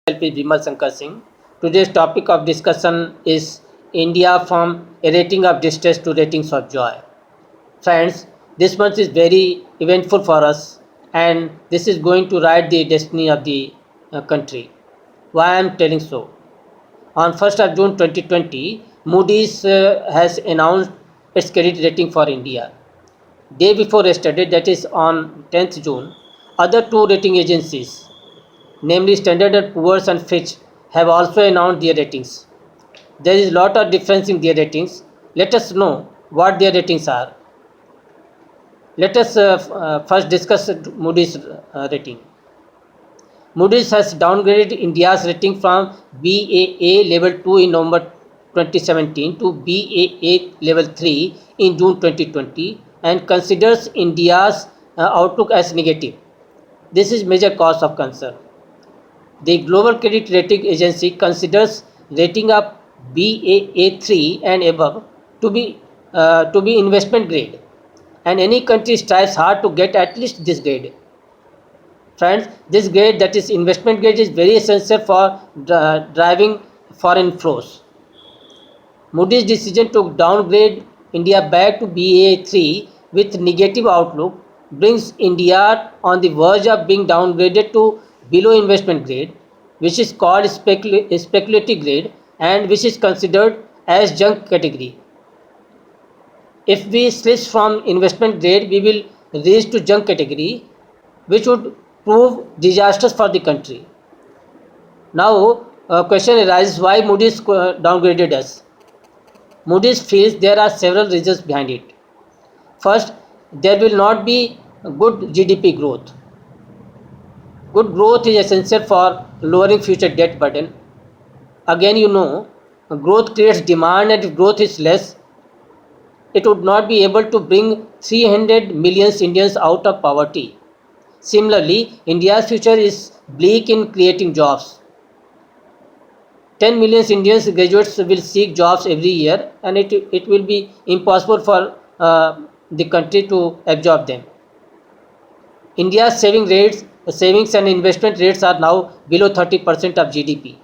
Myself is Vimal Shankar Singh. Today's topic of discussion is India from a rating of distress to ratings of joy. Friends, this month is very eventful for us, and this is going to write the destiny of the country. Why I am telling so? On 1st of June 2020, Moody's has announced its credit rating for India. Day before yesterday, that is on 10th June, other two rating agencies, namely Standard and Poor's and Fitch, have also announced their ratings. There is a lot of difference in their ratings. Let us know what their ratings are. Let us first discuss Moody's rating. Moody's has downgraded India's rating from Baa level 2 in November 2017 to Baa level 3 in June 2020 and considers India's outlook as negative. This is major cause of concern. The Global Credit Rating Agency considers rating of Baa3 and above to be investment grade, and any country strives hard to get at least this grade. Friends, this grade, that is investment grade, is very essential for driving foreign flows. Moody's decision to downgrade India back to Baa3 with negative outlook brings India on the verge of being downgraded to below investment grade, which is called speculative grade and which is considered as junk category. If we switch from investment grade, we will reach to junk category, which would prove disastrous for the country. Now, a question arises, why Moody's downgraded us? Moody's feels there are several reasons behind it. First, there will not be good GDP growth. Good growth is essential for lowering future debt burden. Again, growth creates demand, and if growth is less, it would not be able to bring 300 million Indians out of poverty. Similarly, India's future is bleak in creating jobs. 10 million Indians graduates will seek jobs every year, and it will be impossible for the country to absorb them. India's savings and investment rates are now below 30% of GDP.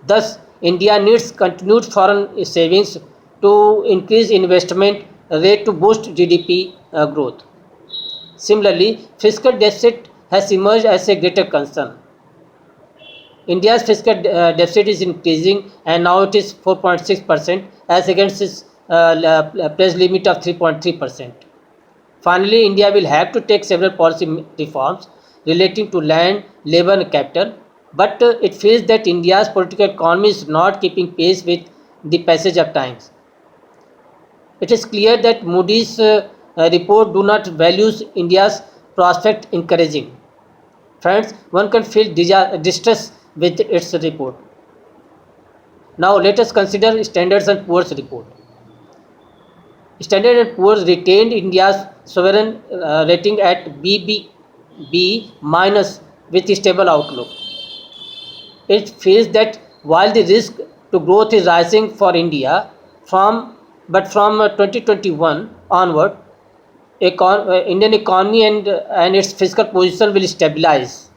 Thus, India needs continued foreign savings to increase investment rate to boost GDP growth. Similarly, fiscal deficit has emerged as a greater concern. India's fiscal deficit is increasing, and now it is 4.6% as against its pledge limit of 3.3%. Finally, India will have to take several policy reforms relating to land, labor and capital, but it feels that India's political economy is not keeping pace with the passage of times. It is clear that Moody's report do not values India's prospect encouraging. Friends, one can feel distress with its report. Now let us consider Standard and Poor's report. Standard & Poor's retained India's sovereign rating at BB minus with stable outlook. It feels that while the risk to growth is rising for India, from 2021 onward, Indian economy and its fiscal position will stabilize,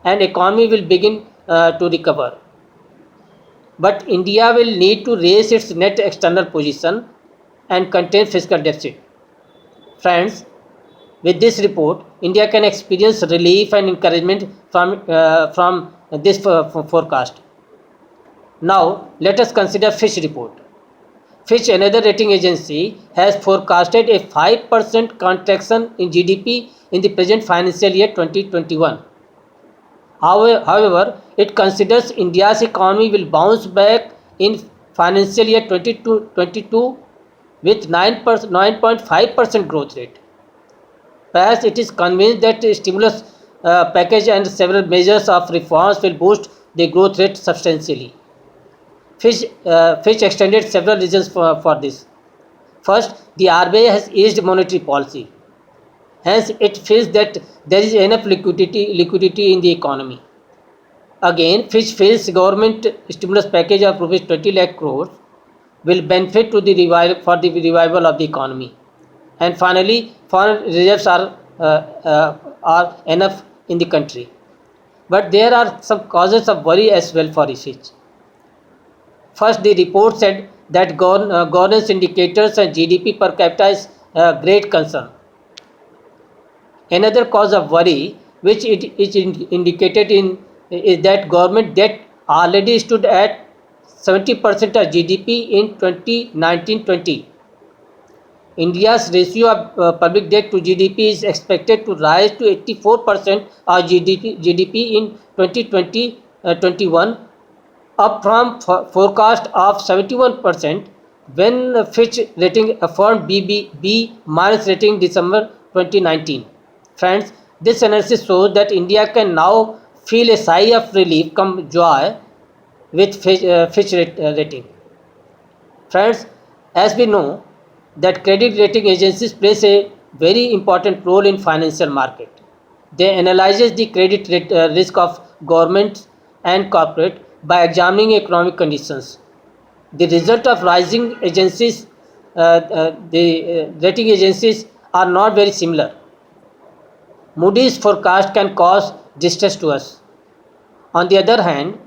and economy will begin to recover. But India will need to raise its net external position and contain fiscal deficit. Friends, with this report, India can experience relief and encouragement from this forecast. Now, let us consider Fitch report. Fitch, another rating agency, has forecasted a 5% contraction in GDP in the present financial year 2021. However, it considers India's economy will bounce back in financial year 2022 with 9.5% growth rate. Perhaps it is convinced that the stimulus package and several measures of reforms will boost the growth rate substantially. Fitch extended several reasons for this. First, the RBI has eased monetary policy. Hence, it feels that there is enough liquidity in the economy. Again, Fitch feels government stimulus package of rupees 20 lakh crores will benefit to the revival of the economy. And finally, foreign reserves are enough in the country. but there are some causes of worry as well for research. First, the report said that governance indicators and GDP per capita is a great concern. Another cause of worry, which it is indicated in, is that government debt already stood at 70% of GDP in 2019-20. India's ratio of public debt to GDP is expected to rise to 84% of GDP in 2020-21, up from forecast of 71% when Fitch rating affirmed B minus rating December 2019. Friends, this analysis shows that India can now feel a sigh of relief come joy with Fitch rating. Friends, as we know that credit rating agencies plays a very important role in financial market. They analyzes the credit risk of governments and corporate by examining economic conditions. The result of the rating agencies are not very similar. Moody's forecast can cause distress to us. On the other hand,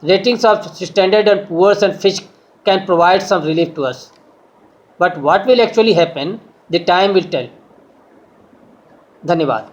ratings of Standard and Poor's and Fitch can provide some relief to us. But what will actually happen, the time will tell. धन्यवाद.